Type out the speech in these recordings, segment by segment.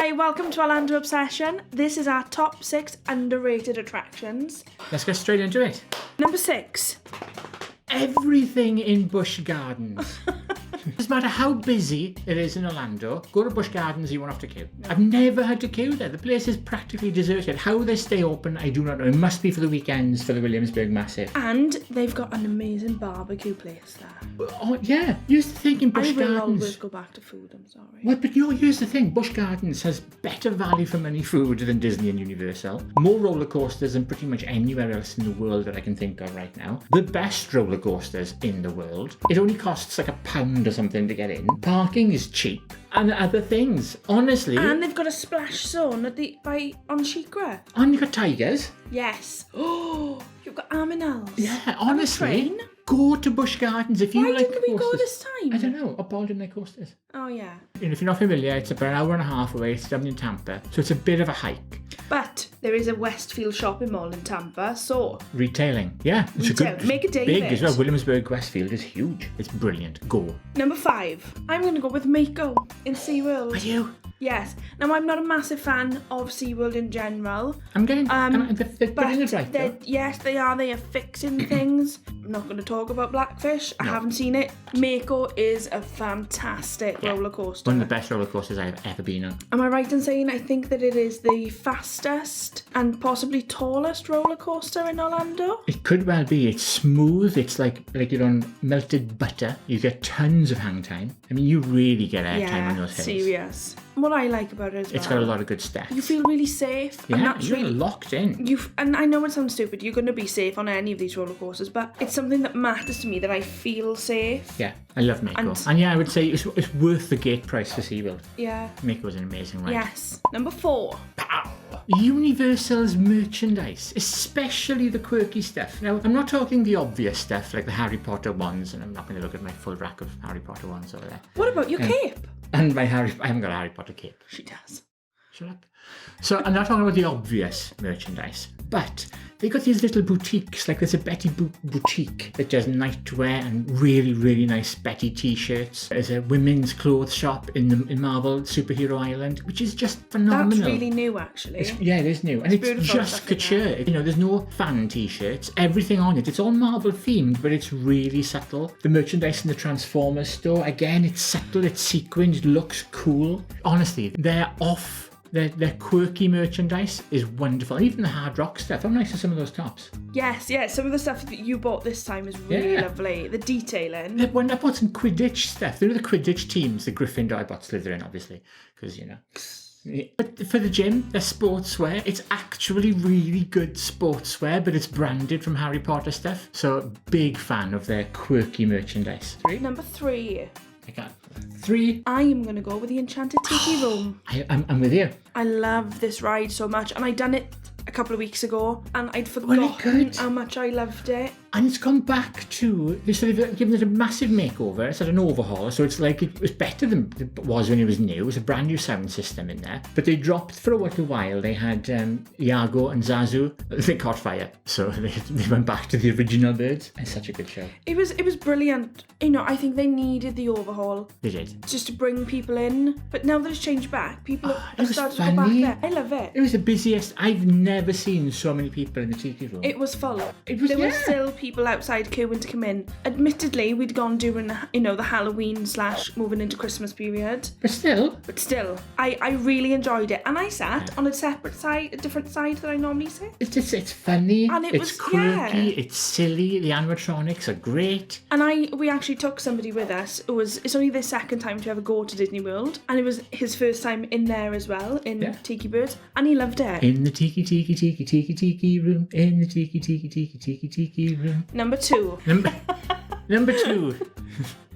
Hi, welcome to Orlando Obsession. This is our top 6 underrated attractions. Let's get straight into it. Number 6. Everything in Busch Gardens. Doesn't matter how busy it is in Orlando, go to Busch Gardens, you won't have to queue. I've never had to queue there. The place is practically deserted. How they stay open, I do not know. It must be for the weekends for the Williamsburg Massive. And they've got an amazing barbecue place there. Oh, yeah. Here's the thing in Busch Gardens. I will always go back to food, I'm sorry. Well, but here's the thing. Busch Gardens has better value for money food than Disney and Universal. More roller coasters than pretty much anywhere else in the world that I can think of right now. The best roller coasters in the world. It only costs like £1 or something to get in. Parking is cheap. And other things, honestly. And they've got a splash zone on Shikra. And you've got tigers. Yes. Oh, you've got aminals. Yeah, honestly. Train. Go to Busch Gardens if you Why like didn't we coasters. go this time? I don't know. Up Alderney coasters. Oh, yeah. And if you're not familiar, it's about an hour and a half away. It's down in Tampa. So it's a bit of a hike. But there is a Westfield shopping mall in Tampa, so... Retailing. Yeah. It's Retail. Make a day big of it. as well. Williamsburg, Westfield is huge. It's brilliant. Go. Number 5. I'm going to go with Mako in SeaWorld. Are you? Yes. Now, I'm not a massive fan of SeaWorld in general. I'm getting... they're putting it right, though. Yes, they are. They are fixing things. I'm not going to talk about Blackfish. I haven't seen it. Mako is a fantastic roller coaster. One of the best roller coasters I've ever been on. Am I right in saying I think that it is the fastest and possibly tallest roller coaster in Orlando? It could well be. It's smooth. It's like you're on melted butter. You get tons of hang time. I mean, you really get airtime on those hills. Serious. What I like about it as It's got a lot of good steps. You feel really safe. Yeah, and that's you're really, locked in. And I know it sounds stupid. You're going to be safe on any of these roller coasters, but it's something that matters to me, that I feel safe. Yeah, I love Mako. And yeah, I would say it's worth the gate price for SeaWorld. Yeah. Mako's an amazing ride. Yes. Number 4. Pow! Universal's merchandise, especially the quirky stuff. Now, I'm not talking the obvious stuff like the Harry Potter ones, and I'm not going to look at my full rack of Harry Potter ones over there. What about your cape? And I haven't got a Harry Potter cape. She does. Shut up. So I'm not talking about the obvious merchandise, but they got these little boutiques, like there's a Betty boutique that does nightwear and really, really nice Betty t-shirts. There's a women's clothes shop in Marvel Superhero Island, which is just phenomenal. That's really new, actually. It is new. And it's just couture. You know, there's no fan t-shirts, everything on it. It's all Marvel themed, but it's really subtle. The merchandise in the Transformers store, again, it's subtle, it's sequined, it looks cool. Honestly, they're off. Their quirky merchandise is wonderful. And even the hard rock stuff. How nice are some of those tops? Yes, yeah. Some of the stuff that you bought this time is really lovely. The detailing. I bought some Quidditch stuff. They're the Quidditch teams. The Gryffindor, I bought Slytherin, obviously. Because, you know. But for the gym, their sportswear, it's actually really good sportswear, but it's branded from Harry Potter stuff. So, big fan of their quirky merchandise. Number 3. I got 3. I am going to go with the Enchanted Tiki Room. I'm with you. I love this ride so much, and I'd done it a couple of weeks ago, and I'd forgotten how much I loved it. And it's gone back to, so they've given it a massive makeover. It's had an overhaul, so it's like it was better than it was when it was new. It was a brand new sound system in there. But they dropped for a little while. They had Iago and Zazu. They caught fire, so they went back to the original birds. It's such a good show. It was brilliant. You know, I think they needed the overhaul. They did. Just to bring people in. But now that it's changed back, people have started to go back there. I love it. It was the busiest. I've never seen so many people in the Tiki Room. It was full. There were still people outside queuing to come in. Admittedly, we'd gone during the Halloween / moving into Christmas period. But still, I really enjoyed it, and I sat on a different side that I normally sit. It's funny, and it's quirky, it's silly. The animatronics are great. And we actually took somebody with us. It's only their second time to ever go to Disney World, and it was his first time in there as well in Tiki Birds, and he loved it. In the Tiki room, in the Tiki room. Number 2. Number 2.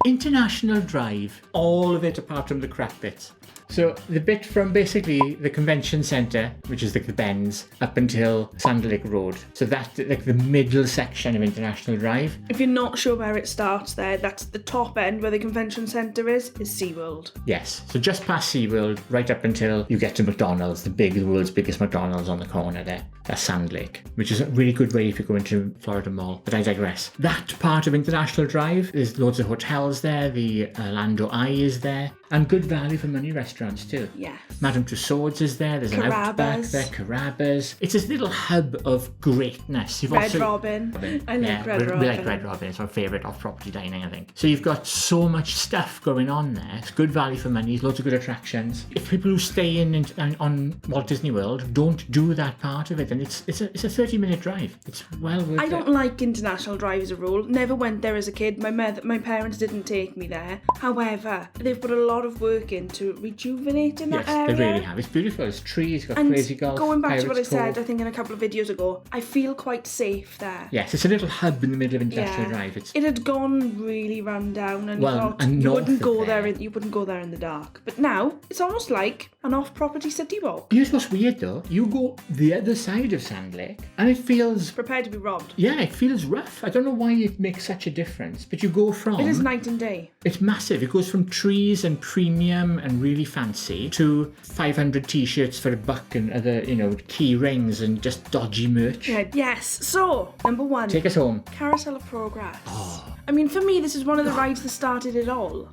International Drive. All of it apart from the crap bits. So the bit from basically the convention centre, which is like the bends, up until Sand Lake Road. So that's like the middle section of International Drive. If you're not sure where it starts there, that's the top end where the convention centre is SeaWorld. Yes. So just past SeaWorld, right up until you get to McDonald's, the world's biggest McDonald's on the corner there. That's Sand Lake, which is a really good way if you're going to Florida Mall. But I digress. That part of International Drive, there's loads of hotels there. The Orlando Eye is there. And good value for money restaurants too. Yes. Madame Tussauds is there. There's an Outback there. Carrabba's. It's this little hub of greatness. Red Robin. I like Red Robin. We like Red Robin. It's our favourite off-property dining, I think. So you've got so much stuff going on there. It's good value for money. Loads of good attractions. If people who stay in on Walt Disney World don't do that part of it, and it's a 30-minute drive. It's well worth it. I don't like International Drive as a rule. Never went there as a kid. My parents didn't take me there. However, they've put a lot of work into rejuvenating that area. Yes, they really have. It's beautiful. It's trees, got and crazy golf. Going back to what I Pirates said, Cove. I think in a couple of videos ago, I feel quite safe there. Yes, it's a little hub in the middle of Industrial Drive. It had gone really run down, and and you wouldn't go there. You wouldn't go there in the dark. But now it's almost like an off-property city walk. Here's what's weird though. You go the other side of Sand Lake, and it feels prepared to be robbed. Yeah, it feels rough. I don't know why it makes such a difference, but you go from... It is night and day. It's massive. It goes from trees and premium and really fancy to 500 t-shirts for $1 and other, key rings and just dodgy merch. Yes. So, number 1. Take us home. Carousel of Progress. Oh. I mean, for me, this is one of the rides that started it all.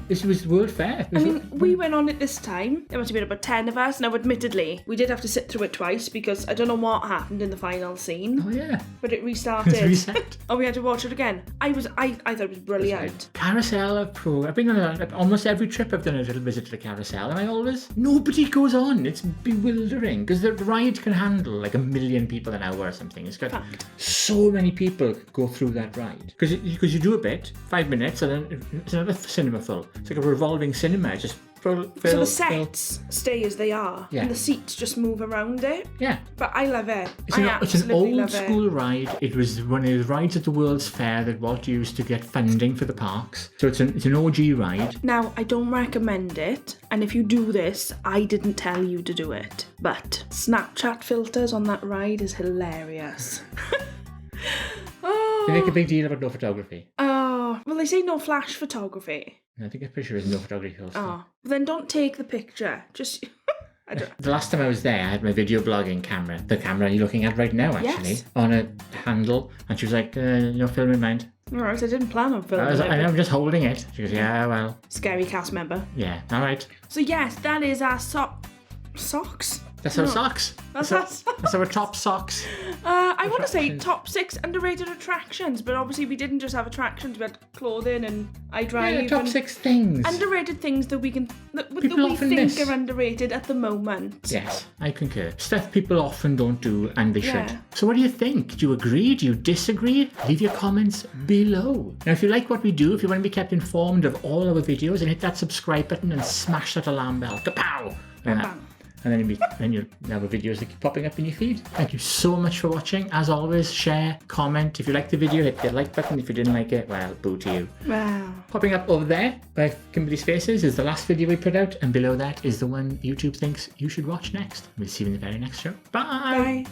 This was the World Fair. We went on it this time. There must have been about 10 of us. Now, admittedly, we did have to sit through it twice because I don't know what happened in the final scene. Oh, yeah. But it restarted. It reset. Oh, we had to watch it again. I thought it was brilliant. Right. Carousel of Progress. I've been on almost every trip I've done a little visit to the carousel, and nobody goes on. It's bewildering because the ride can handle like 1 million people an hour or something. It's got so many people go through that ride. Because you do a bit, 5 minutes, and then it's another cinema full. It's like a revolving cinema. Just so the sets stay as they are, and the seats just move around it. Yeah. But I love it. It's an old school ride. It was one of the rides at the World's Fair that Walt used to get funding for the parks. So it's an OG ride. Now, I don't recommend it, and if you do this, I didn't tell you to do it. But Snapchat filters on that ride is hilarious. They make a big deal about no photography. Oh, well, they say no flash photography. I think I'm pretty sure there's no photography. Oh, then don't take the picture. Just... The last time I was there, I had my video blogging camera, the camera you're looking at right now, actually, on a handle, and she was like, no film in mind. Alright, I didn't plan on filming it. I'm just holding it. She goes, yeah, well. Scary cast member. Yeah, alright. So yes, that is our socks. That's our socks. That's our top socks. I want to say top 6 underrated attractions, but obviously we didn't just have attractions. We had clothing and iDrive. Yeah, top 6 things. Underrated things that we think miss. are underrated at the moment. Yes, I concur. Stuff people often don't do, and they should. So what do you think? Do you agree? Do you disagree? Leave your comments below. Now, if you like what we do, if you want to be kept informed of all our videos, and hit that subscribe button and smash that alarm bell. Kapow! And then you'll have videos that keep popping up in your feed. Thank you so much for watching. As always, share, comment. If you liked the video, hit the like button. If you didn't like it, well, boo to you. Wow. Popping up over there by Kimberley's faces is the last video we put out, and below that is the one YouTube thinks you should watch next. We'll see you in the very next show. Bye! Bye.